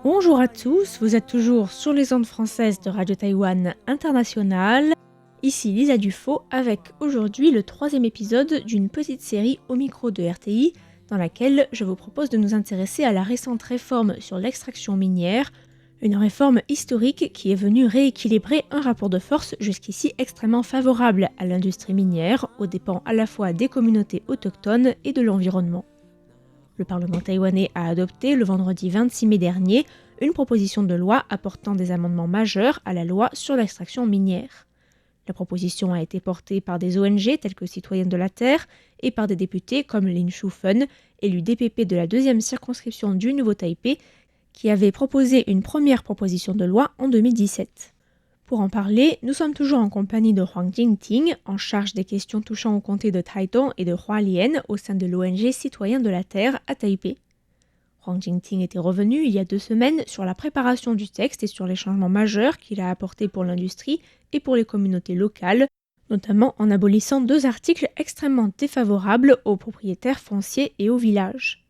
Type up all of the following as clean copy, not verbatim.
Bonjour à tous, vous êtes toujours sur les ondes françaises de Radio Taïwan International. Ici Lisa Dufaux avec aujourd'hui le 3e épisode d'une petite série au micro de RTI dans laquelle je vous propose de nous intéresser à la récente réforme sur l'extraction minière, une réforme historique qui est venue rééquilibrer un rapport de force jusqu'ici extrêmement favorable à l'industrie minière, aux dépens à la fois des communautés autochtones et de l'environnement. Le Parlement taïwanais a adopté le vendredi 26 mai dernier une proposition de loi apportant des amendements majeurs à la loi sur l'extraction minière. La proposition a été portée par des ONG telles que Citoyennes de la Terre et par des députés comme Lin Shu-fen, élu DPP de la 2e circonscription du Nouveau-Taipei, qui avait proposé une première proposition de loi en 2017. Pour en parler, nous sommes toujours en compagnie de Huang Jingting, en charge des questions touchant au comté de Taitung et de Hualien au sein de l'ONG Citoyens de la Terre à Taipei. Huang Jingting était revenu il y a 2 semaines sur la préparation du texte et sur les changements majeurs qu'il a apportés pour l'industrie et pour les communautés locales, notamment en abolissant 2 articles extrêmement défavorables aux propriétaires fonciers et aux villages.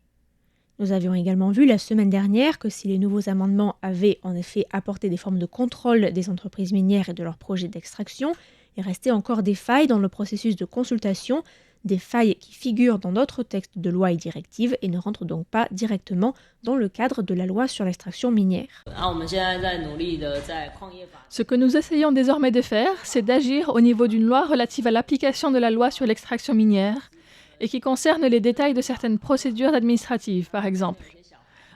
Nous avions également vu la semaine dernière que si les nouveaux amendements avaient en effet apporté des formes de contrôle des entreprises minières et de leurs projets d'extraction, il restait encore des failles dans le processus de consultation, des failles qui figurent dans d'autres textes de loi et directives et ne rentrent donc pas directement dans le cadre de la loi sur l'extraction minière. Ce que nous essayons désormais de faire, c'est d'agir au niveau d'une loi relative à l'application de la loi sur l'extraction minière, et qui concerne les détails de certaines procédures administratives, par exemple.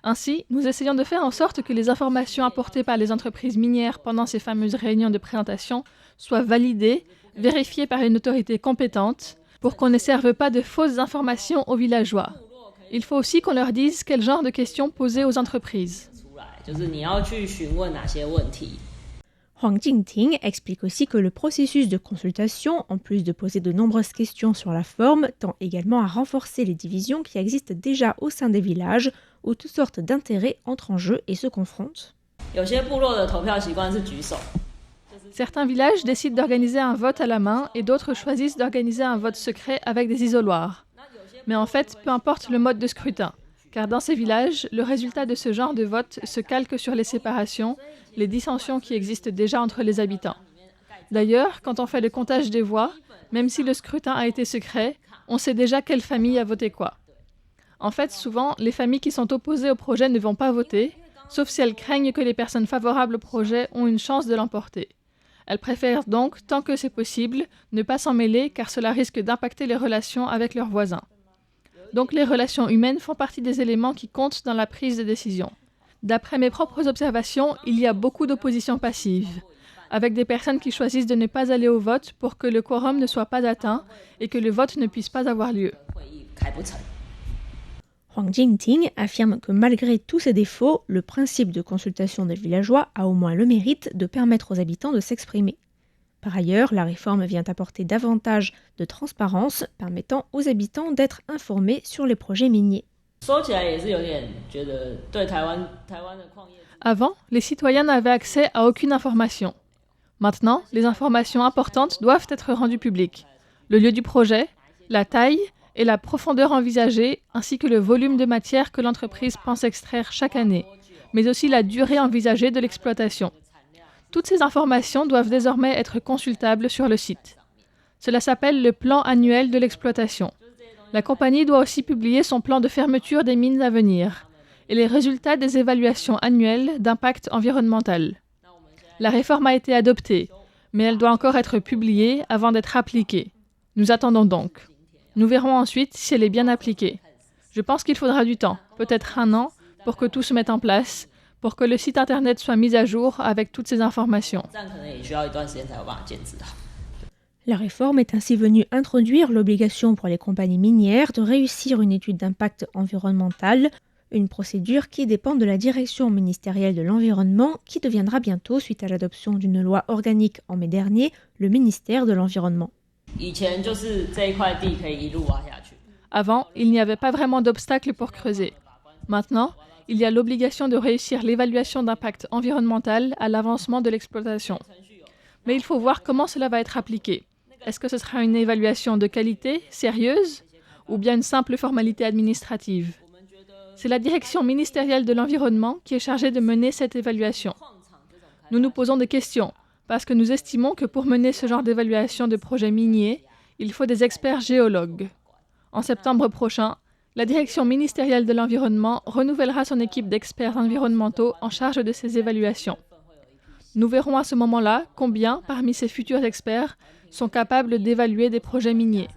Ainsi, nous essayons de faire en sorte que les informations apportées par les entreprises minières pendant ces fameuses réunions de présentation soient validées, vérifiées par une autorité compétente, pour qu'on ne serve pas de fausses informations aux villageois. Il faut aussi qu'on leur dise quel genre de questions poser aux entreprises. Huang Jingting explique aussi que le processus de consultation, en plus de poser de nombreuses questions sur la forme, tend également à renforcer les divisions qui existent déjà au sein des villages, où toutes sortes d'intérêts entrent en jeu et se confrontent. Certains villages décident d'organiser un vote à la main et d'autres choisissent d'organiser un vote secret avec des isoloirs. Mais en fait, peu importe le mode de scrutin, car dans ces villages, le résultat de ce genre de vote se calque sur les séparations, les dissensions qui existent déjà entre les habitants. D'ailleurs, quand on fait le comptage des voix, même si le scrutin a été secret, on sait déjà quelle famille a voté quoi. En fait, souvent, les familles qui sont opposées au projet ne vont pas voter, sauf si elles craignent que les personnes favorables au projet ont une chance de l'emporter. Elles préfèrent donc, tant que c'est possible, ne pas s'en mêler car cela risque d'impacter les relations avec leurs voisins. Donc les relations humaines font partie des éléments qui comptent dans la prise de décision. D'après mes propres observations, il y a beaucoup d'opposition passive, avec des personnes qui choisissent de ne pas aller au vote pour que le quorum ne soit pas atteint et que le vote ne puisse pas avoir lieu. Huang Jingting affirme que malgré tous ces défauts, le principe de consultation des villageois a au moins le mérite de permettre aux habitants de s'exprimer. Par ailleurs, la réforme vient apporter davantage de transparence, permettant aux habitants d'être informés sur les projets miniers. Avant, les citoyens n'avaient accès à aucune information. Maintenant, les informations importantes doivent être rendues publiques. Le lieu du projet, la taille et la profondeur envisagée, ainsi que le volume de matière que l'entreprise pense extraire chaque année, mais aussi la durée envisagée de l'exploitation. Toutes ces informations doivent désormais être consultables sur le site. Cela s'appelle le plan annuel de l'exploitation. La compagnie doit aussi publier son plan de fermeture des mines à venir et les résultats des évaluations annuelles d'impact environnemental. La réforme a été adoptée, mais elle doit encore être publiée avant d'être appliquée. Nous attendons donc. Nous verrons ensuite si elle est bien appliquée. Je pense qu'il faudra du temps, peut-être 1 an, pour que tout se mette en place, pour que le site internet soit mis à jour avec toutes ces informations. La réforme est ainsi venue introduire l'obligation pour les compagnies minières de réussir une étude d'impact environnemental, une procédure qui dépend de la direction ministérielle de l'environnement qui deviendra bientôt, suite à l'adoption d'une loi organique en mai dernier, le ministère de l'Environnement. Avant, il n'y avait pas vraiment d'obstacle pour creuser. Maintenant, il y a l'obligation de réussir l'évaluation d'impact environnemental à l'avancement de l'exploitation. Mais il faut voir comment cela va être appliqué. Est-ce que ce sera une évaluation de qualité, sérieuse, ou bien une simple formalité administrative? C'est la direction ministérielle de l'environnement qui est chargée de mener cette évaluation. Nous nous posons des questions, parce que nous estimons que pour mener ce genre d'évaluation de projets miniers, il faut des experts géologues. En septembre prochain, la direction ministérielle de l'environnement renouvellera son équipe d'experts environnementaux en charge de ces évaluations. Nous verrons à ce moment-là combien, parmi ces futurs experts, sont capables d'évaluer des projets miniers.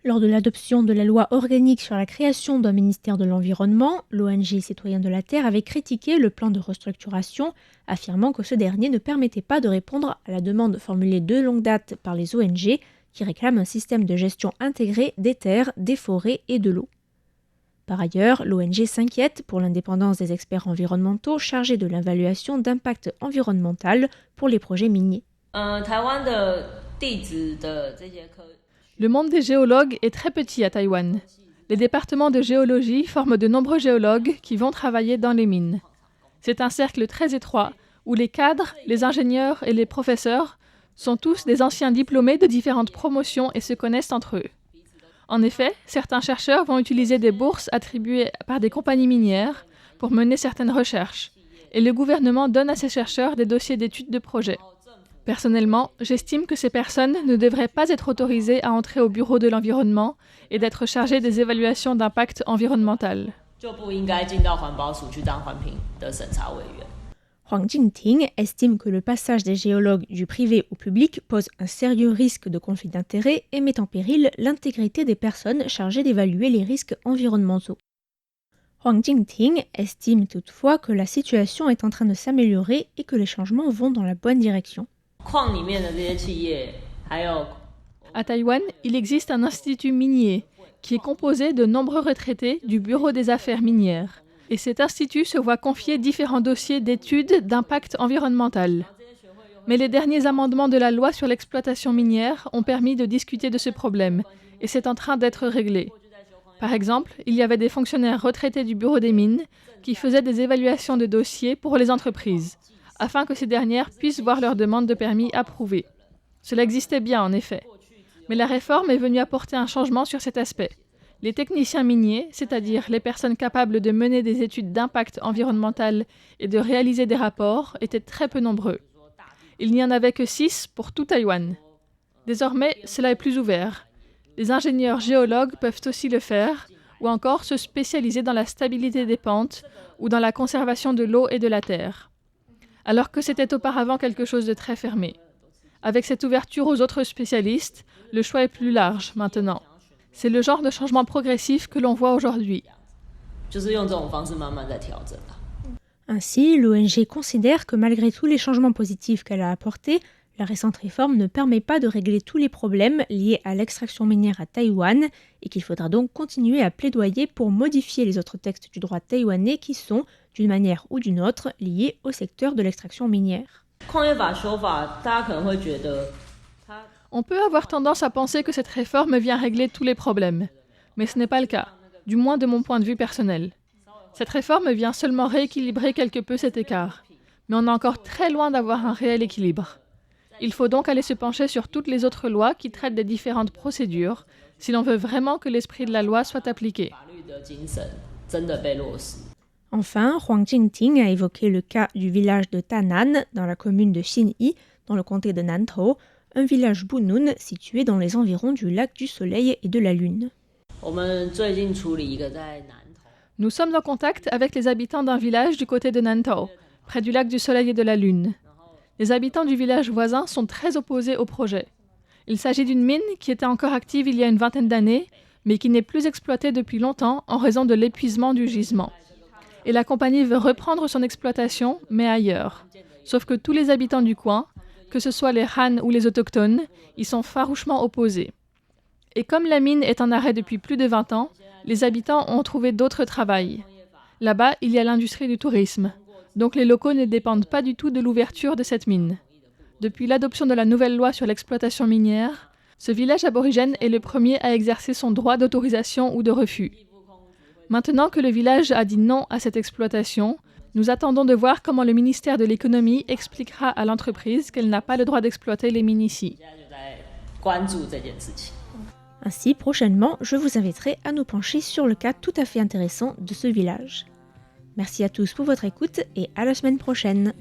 Lors de l'adoption de la loi organique sur la création d'un ministère de l'Environnement, l'ONG Citoyens de la Terre avait critiqué le plan de restructuration, affirmant que ce dernier ne permettait pas de répondre à la demande formulée de longue date par les ONG qui réclament un système de gestion intégré des terres, des forêts et de l'eau. Par ailleurs, l'ONG s'inquiète pour l'indépendance des experts environnementaux chargés de l'évaluation d'impact environnemental pour les projets miniers. Le monde des géologues est très petit à Taïwan. Les départements de géologie forment de nombreux géologues qui vont travailler dans les mines. C'est un cercle très étroit où les cadres, les ingénieurs et les professeurs sont tous des anciens diplômés de différentes promotions et se connaissent entre eux. En effet, certains chercheurs vont utiliser des bourses attribuées par des compagnies minières pour mener certaines recherches, et le gouvernement donne à ces chercheurs des dossiers d'études de projet. Personnellement, j'estime que ces personnes ne devraient pas être autorisées à entrer au bureau de l'environnement et d'être chargées des évaluations d'impact environnemental. Huang Jingting estime que le passage des géologues du privé au public pose un sérieux risque de conflit d'intérêts et met en péril l'intégrité des personnes chargées d'évaluer les risques environnementaux. Huang Jingting estime toutefois que la situation est en train de s'améliorer et que les changements vont dans la bonne direction. À Taïwan, il existe un institut minier qui est composé de nombreux retraités du Bureau des affaires minières. Et cet institut se voit confier différents dossiers d'études d'impact environnemental. Mais les derniers amendements de la loi sur l'exploitation minière ont permis de discuter de ce problème, et c'est en train d'être réglé. Par exemple, il y avait des fonctionnaires retraités du Bureau des mines qui faisaient des évaluations de dossiers pour les entreprises, afin que ces dernières puissent voir leurs demandes de permis approuvées. Cela existait bien, en effet. Mais la réforme est venue apporter un changement sur cet aspect. Les techniciens miniers, c'est-à-dire les personnes capables de mener des études d'impact environnemental et de réaliser des rapports, étaient très peu nombreux. Il n'y en avait que 6 pour tout Taïwan. Désormais, cela est plus ouvert. Les ingénieurs géologues peuvent aussi le faire, ou encore se spécialiser dans la stabilité des pentes ou dans la conservation de l'eau et de la terre. Alors que c'était auparavant quelque chose de très fermé. Avec cette ouverture aux autres spécialistes, le choix est plus large maintenant. C'est le genre de changement progressif que l'on voit aujourd'hui. Ainsi, l'ONG considère que malgré tous les changements positifs qu'elle a apportés, la récente réforme ne permet pas de régler tous les problèmes liés à l'extraction minière à Taïwan et qu'il faudra donc continuer à plaidoyer pour modifier les autres textes du droit taïwanais qui sont, d'une manière ou d'une autre, liés au secteur de l'extraction minière. On peut avoir tendance à penser que cette réforme vient régler tous les problèmes, mais ce n'est pas le cas, du moins de mon point de vue personnel. Cette réforme vient seulement rééquilibrer quelque peu cet écart, mais on est encore très loin d'avoir un réel équilibre. Il faut donc aller se pencher sur toutes les autres lois qui traitent des différentes procédures, si l'on veut vraiment que l'esprit de la loi soit appliqué. Enfin, Huang Jingting a évoqué le cas du village de Tanan, dans la commune de Xinyi, dans le comté de Nantou, un village Bunun situé dans les environs du lac du Soleil et de la Lune. Nous sommes en contact avec les habitants d'un village du côté de Nantou, près du lac du Soleil et de la Lune. Les habitants du village voisin sont très opposés au projet. Il s'agit d'une mine qui était encore active il y a une vingtaine d'années, mais qui n'est plus exploitée depuis longtemps en raison de l'épuisement du gisement. Et la compagnie veut reprendre son exploitation, mais ailleurs. Sauf que tous les habitants du coin, que ce soit les Han ou les autochtones, y sont farouchement opposés. Et comme la mine est en arrêt depuis plus de 20 ans, les habitants ont trouvé d'autres travails. Là-bas, il y a l'industrie du tourisme. Donc les locaux ne dépendent pas du tout de l'ouverture de cette mine. Depuis l'adoption de la nouvelle loi sur l'exploitation minière, ce village aborigène est le premier à exercer son droit d'autorisation ou de refus. Maintenant que le village a dit non à cette exploitation, nous attendons de voir comment le ministère de l'économie expliquera à l'entreprise qu'elle n'a pas le droit d'exploiter les mines ici. Ainsi, prochainement, je vous inviterai à nous pencher sur le cas tout à fait intéressant de ce village. Merci à tous pour votre écoute et à la semaine prochaine.